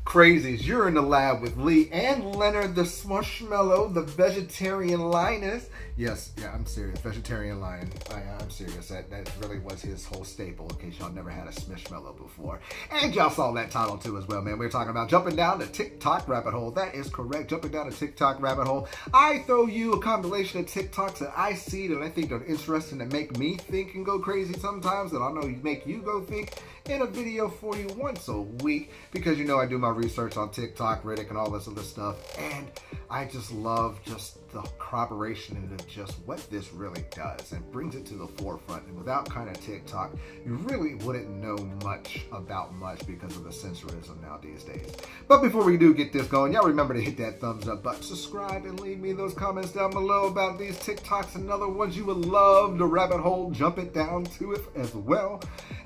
Crazies, you're in the lab with Lee and Leonard the Smushmallow, the vegetarian lioness. Yes, yeah, I'm serious. Vegetarian lion. I'm serious. That really was his whole staple, in case y'all never had a Smushmallow before. And y'all saw that title too as well, man. We're talking about jumping down the TikTok rabbit hole. That is correct. Jumping down the TikTok rabbit hole. I throw you a compilation of TikToks that I see that I think are interesting, that make me think and go crazy sometimes, that I know make you go think, in a video for you once a week, because you know I do my research on TikTok, Reddit, and all this other stuff, and I just love just the corroboration into just what this really does and brings it to the forefront. And without kind of TikTok, you really wouldn't know much about much because of the censorism now these days. But before we do get this going, y'all remember to hit that thumbs up button, subscribe, and leave me those comments down below about these TikToks and other ones you would love the rabbit hole, jump it down to it as well.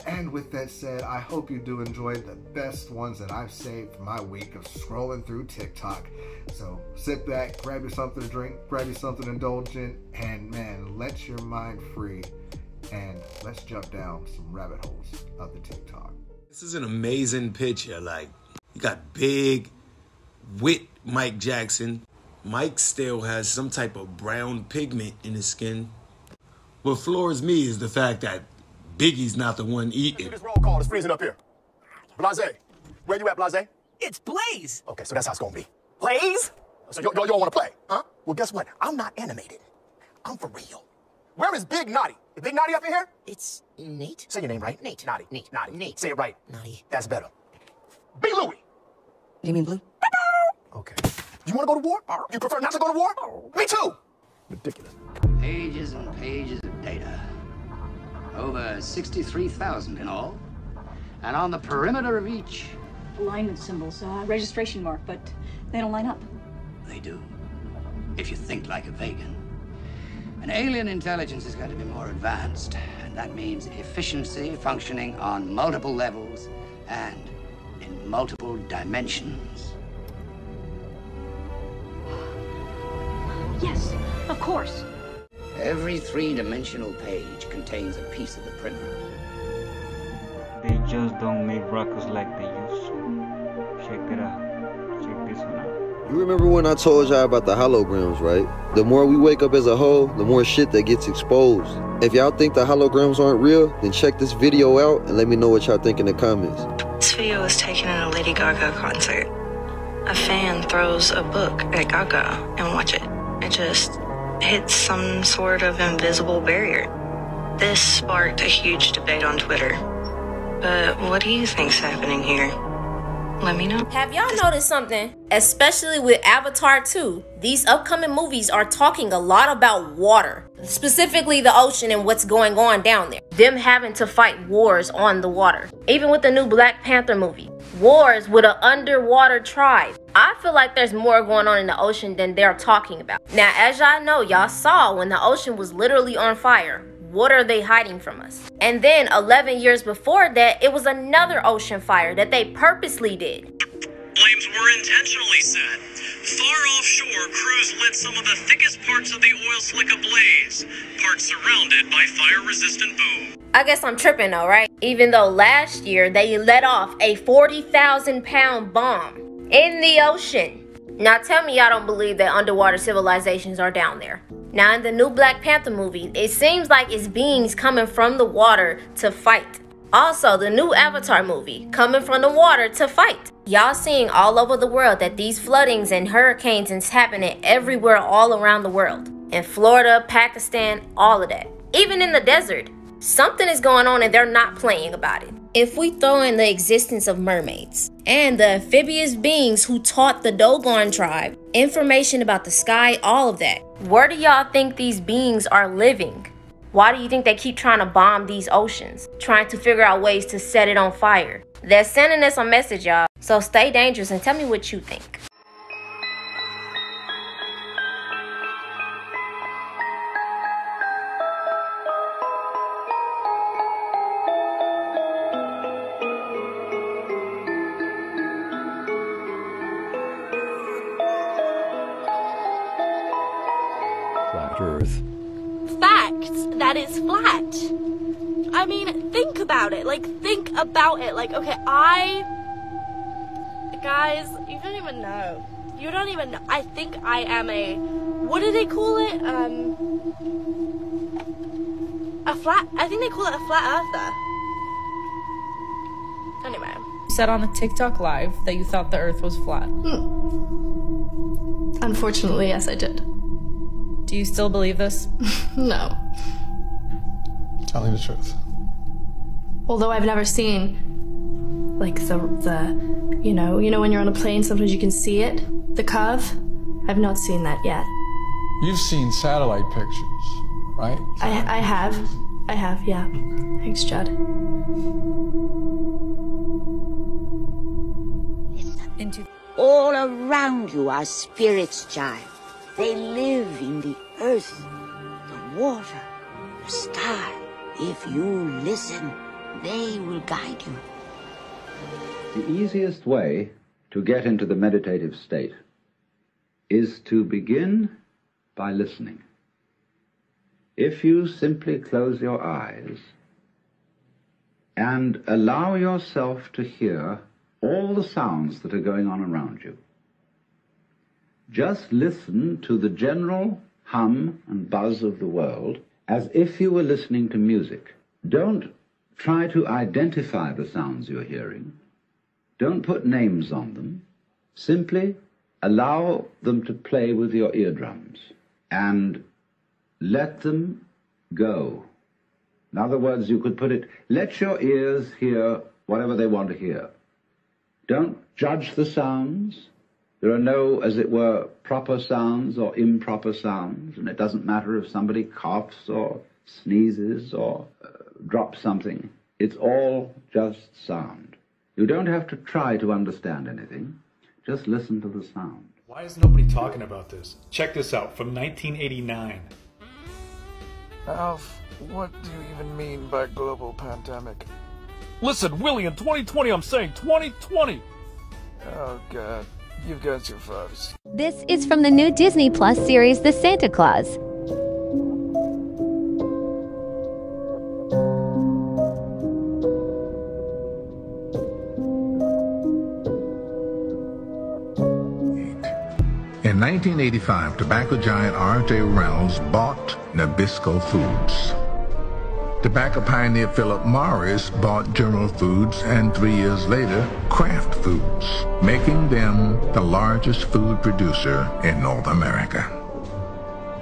And with that said, I hope you do enjoy the best ones that I've saved for my week of scrolling through TikTok. So sit back, grab you something to drink, grab you something indulgent, and man, let your mind free, and let's jump down some rabbit holes of the TikTok. This is an amazing picture. Like, you got big, wit Mike Jackson. Mike still has some type of brown pigment in his skin. What floors me is the fact that Biggie's not the one eating. This roll call is freezing up here. Blase, where you at, Blase? It's Blaze. Okay, so that's how it's gonna be. Blaze? So you don't want to play, huh? Well, guess what? I'm not animated. I'm for real. Where is Big Naughty? Is Big Naughty up in here? It's Nate. Say your name right. Nate. Naughty. Nate. Naughty. Nate. Say it right. Naughty. That's better. Be Louie. You mean Blue? Okay. You want to go to war? You prefer not to go to war? Me too. Ridiculous. Pages and pages of data. Over 63,000 in all. And on the perimeter of each... alignment symbols, registration mark, but they don't line up. They do. If you think like a vegan. An alien intelligence is going to be more advanced, and that means efficiency functioning on multiple levels and in multiple dimensions. Yes, of course. Every three-dimensional page contains a piece of the primer. They just don't make rockets like they used to. Check it out. Check this one out. You remember when I told y'all about the holograms, right? The more we wake up as a whole, the more shit that gets exposed. If y'all think the holograms aren't real, then check this video out and let me know what y'all think in the comments. This video was taken at a Lady Gaga concert. A fan throws a book at Gaga, and watch it. It just hits some sort of invisible barrier. This sparked a huge debate on Twitter. But what do you think's happening here? Let me know. Have y'all noticed something? Especially with Avatar 2, these upcoming movies are talking a lot about water. Specifically the ocean and what's going on down there. Them having to fight wars on the water. Even with the new Black Panther movie. Wars with an underwater tribe. I feel like there's more going on in the ocean than they're talking about. Now, as y'all know, y'all saw when the ocean was literally on fire. What are they hiding from us? And then 11 years before that, it was another ocean fire that they purposely did. Flames were intentionally set. Far offshore, crews lit some of the thickest parts of the oil slick ablaze, parts surrounded by fire-resistant boom. I guess I'm tripping though, right? Even though last year they let off a 40,000-pound bomb in the ocean. Now tell me y'all don't believe that underwater civilizations are down there. Now in the new Black Panther movie, it seems like it's beings coming from the water to fight. Also, the new Avatar movie, coming from the water to fight. Y'all seeing all over the world that these floodings and hurricanes is happening everywhere all around the world. In Florida, Pakistan, all of that. Even in the desert. Something is going on and they're not playing about it. If we throw in the existence of mermaids and the amphibious beings who taught the Dogon tribe information about the sky, all of that, where do y'all think these beings are living? Why do you think they keep trying to bomb these oceans? Trying to figure out ways to set it on fire? They're sending us a message, y'all. So stay dangerous and tell me what you think. Flat Earth. Fact that it's flat. I mean, think about it. Like, think about it. Like, okay, Guys, you don't even know. You don't even know. I think I am a, what do they call it? I think they call it a flat earther. Anyway. You said on a TikTok live that you thought the earth was flat. Unfortunately, yes, I did. Do you still believe this? No. Tell me the truth. Although I've never seen, like, the you know when you're on a plane, sometimes you can see it, the curve? I've not seen that yet. You've seen satellite pictures, right? I have, yeah. Thanks, Judd. All around you are spirits, child. They live in the earth, the water, the sky. If you listen, they will guide you. The easiest way to get into the meditative state is to begin by listening. If you simply close your eyes and allow yourself to hear all the sounds that are going on around you, just listen to the general hum and buzz of the world as if you were listening to music. Don't try to identify the sounds you're hearing. Don't put names on them. Simply allow them to play with your eardrums and let them go. In other words, you could put it, let your ears hear whatever they want to hear. Don't judge the sounds. There are no, as it were, proper sounds or improper sounds, and it doesn't matter if somebody coughs or sneezes or drops something. It's all just sound. You don't have to try to understand anything. Just listen to the sound. Why is nobody talking about this? Check this out, from 1989. Alf, what do you even mean by global pandemic? Listen, Willie, in 2020, I'm saying 2020! Oh, God. You've got your farts. This is from the new Disney Plus series, The Santa Claus. In 1985, tobacco giant R.J. Reynolds bought Nabisco Foods. Tobacco pioneer Philip Morris bought General Foods, and 3 years later, Kraft Foods, making them the largest food producer in North America,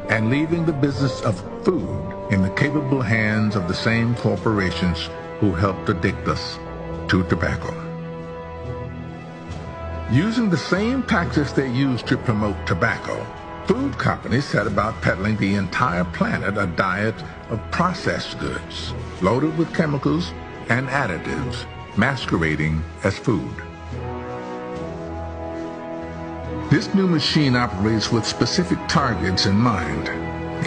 and leaving the business of food in the capable hands of the same corporations who helped addict us to tobacco. Using the same tactics they used to promote tobacco, food companies set about peddling the entire planet a diet of processed goods, loaded with chemicals and additives, masquerading as food. This new machine operates with specific targets in mind,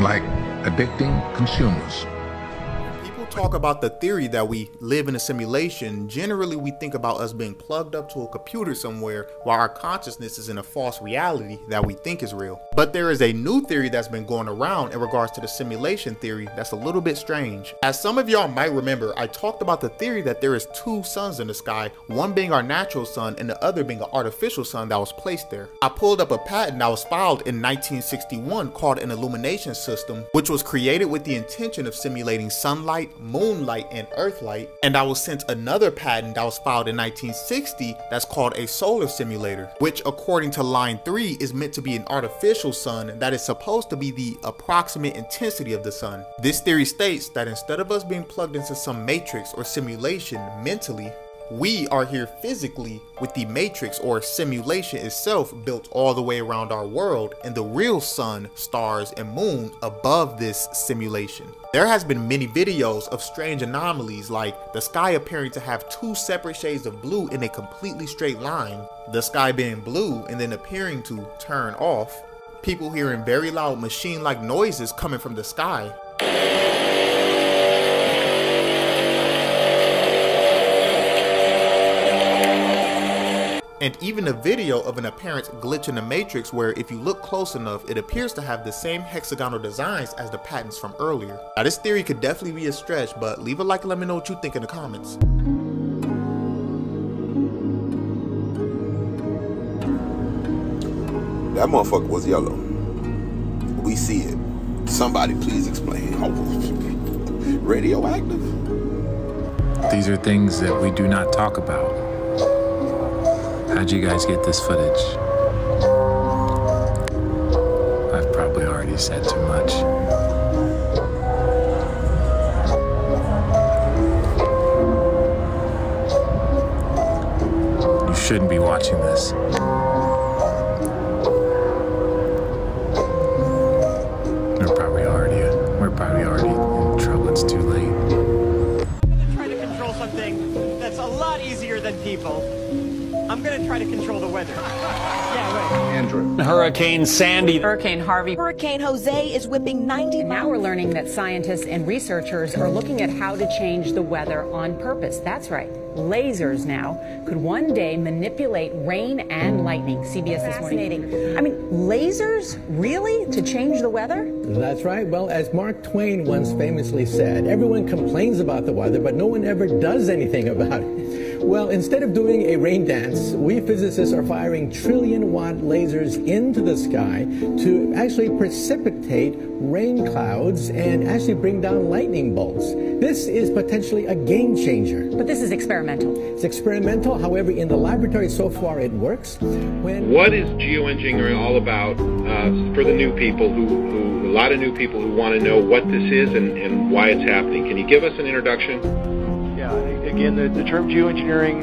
like addicting consumers. Talk about the theory that we live in a simulation, generally we think about us being plugged up to a computer somewhere while our consciousness is in a false reality that we think is real. But there is a new theory that's been going around in regards to the simulation theory that's a little bit strange. As some of y'all might remember, I talked about the theory that there is two suns in the sky, one being our natural sun and the other being an artificial sun that was placed there. I pulled up a patent that was filed in 1961 called an illumination system, which was created with the intention of simulating sunlight, moonlight, and earthlight, and I was sent another patent that was filed in 1960 that's called a solar simulator, which according to line 3 is meant to be an artificial sun that is supposed to be the approximate intensity of the sun. This theory states that instead of us being plugged into some matrix or simulation mentally, we are here physically with the matrix or simulation itself built all the way around our world, and the real sun, stars, and moon above this simulation. There has been many videos of strange anomalies, like the sky appearing to have two separate shades of blue in a completely straight line, the sky being blue and then appearing to turn off, people hearing very loud machine-like noises coming from the sky, and even a video of an apparent glitch in the matrix where if you look close enough, it appears to have the same hexagonal designs as the patents from earlier. Now this theory could definitely be a stretch, but leave a like and let me know what you think in the comments. That motherfucker was yellow. We see it. Somebody please explain. Radioactive? These are things that we do not talk about. How'd you guys get this footage? I've probably already said too much. You shouldn't be watching this. We're probably already in trouble. It's too late. I'm gonna try to control something that's a lot easier than people. I'm gonna try to control the weather. Yeah, right. Andrew. Hurricane Sandy. Hurricane Harvey. Hurricane Jose is whipping 90 miles. Now we're learning that scientists and researchers are looking at how to change the weather on purpose. That's right. Lasers now could one day manipulate rain and lightning. CBS this morning. I mean, lasers? Really? To change the weather? That's right. Well, as Mark Twain once famously said, everyone complains about the weather, but no one ever does anything about it. Well, instead of doing a rain dance, we physicists are firing trillion-watt lasers into the sky to actually precipitate rain clouds and actually bring down lightning bolts. This is potentially a game changer. But this is experimental. It's experimental. However, in the laboratory so far it works. What is geoengineering all about for the new people a lot of new people who want to know what this is and why it's happening? Can you give us an introduction? Yeah, again, the term geoengineering,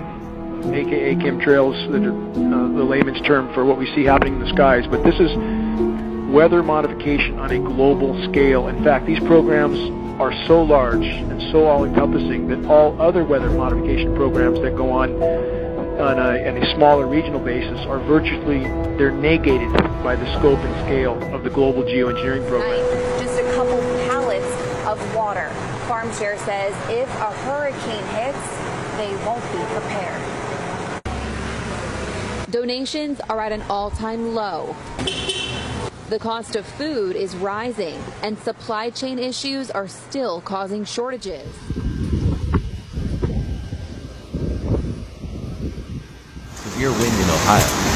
aka chemtrails, the layman's term for what we see happening in the skies, but this is weather modification on a global scale. In fact, these programs are so large and so all-encompassing that all other weather modification programs that go on a smaller regional basis are virtually, they're negated by the scope and scale of the global geoengineering program. Just a couple pallets of water. FarmShare says if a hurricane hits, they won't be prepared. Donations are at an all-time low. The cost of food is rising, and supply chain issues are still causing shortages. Severe wind in Ohio.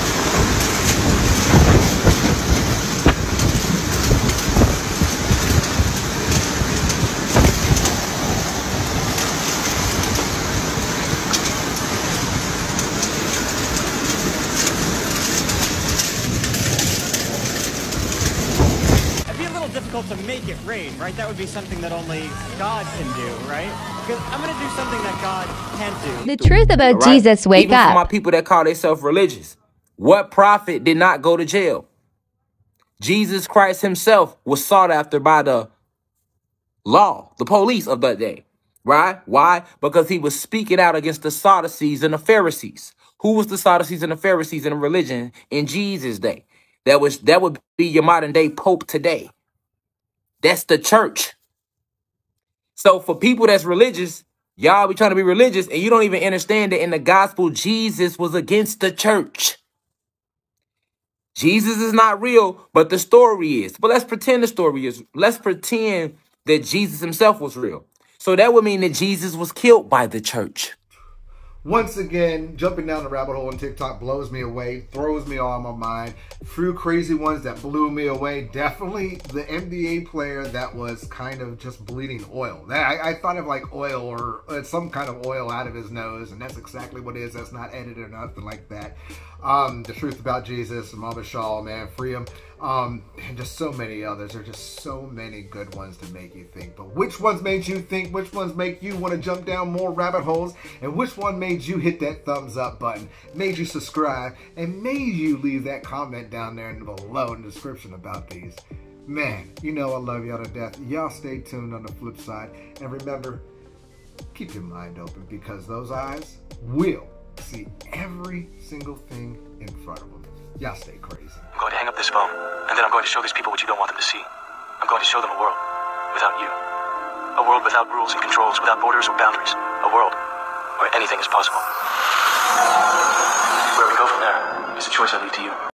To make it rain, right? That would be something that only God can do, right? Because I'm going to do something that God can't do. The truth about Jesus, wake Even up. for my people that call themselves religious, what prophet did not go to jail? Jesus Christ himself was sought after by the law, the police of that day, right? Why? Because he was speaking out against the Sadducees and the Pharisees. Who was the Sadducees and the Pharisees in religion in Jesus' day? That would be your modern day Pope today. That's the church. So for people that's religious, y'all be trying to be religious and you don't even understand that in the gospel, Jesus was against the church. Jesus is not real, but the story is. But let's pretend the story is. Let's pretend that Jesus himself was real. So that would mean that Jesus was killed by the church. Once again, jumping down the rabbit hole on TikTok blows me away, throws me all my mind. Few crazy ones that blew me away. Definitely the NBA player that was kind of just bleeding oil. I thought of like oil or some kind of oil out of his nose, and that's exactly what it is. That's not edited or nothing like that. The truth about Jesus, Mama Shaw, man, free him. And just so many others. There are just so many good ones to make you think. But which ones made you think? Which ones make you want to jump down more rabbit holes? And which one made you hit that thumbs up button? Made you subscribe? And made you leave that comment down there below in the description about these? Man, you know I love y'all to death. Y'all stay tuned on the flip side. And remember, keep your mind open because those eyes will see every single thing in front of them. Y'all stay crazy. I'm going to hang up this phone, and then I'm going to show these people what you don't want them to see. I'm going to show them a world without you. A world without rules and controls, without borders or boundaries. A world where anything is possible. Where we go from there is a choice I leave to you.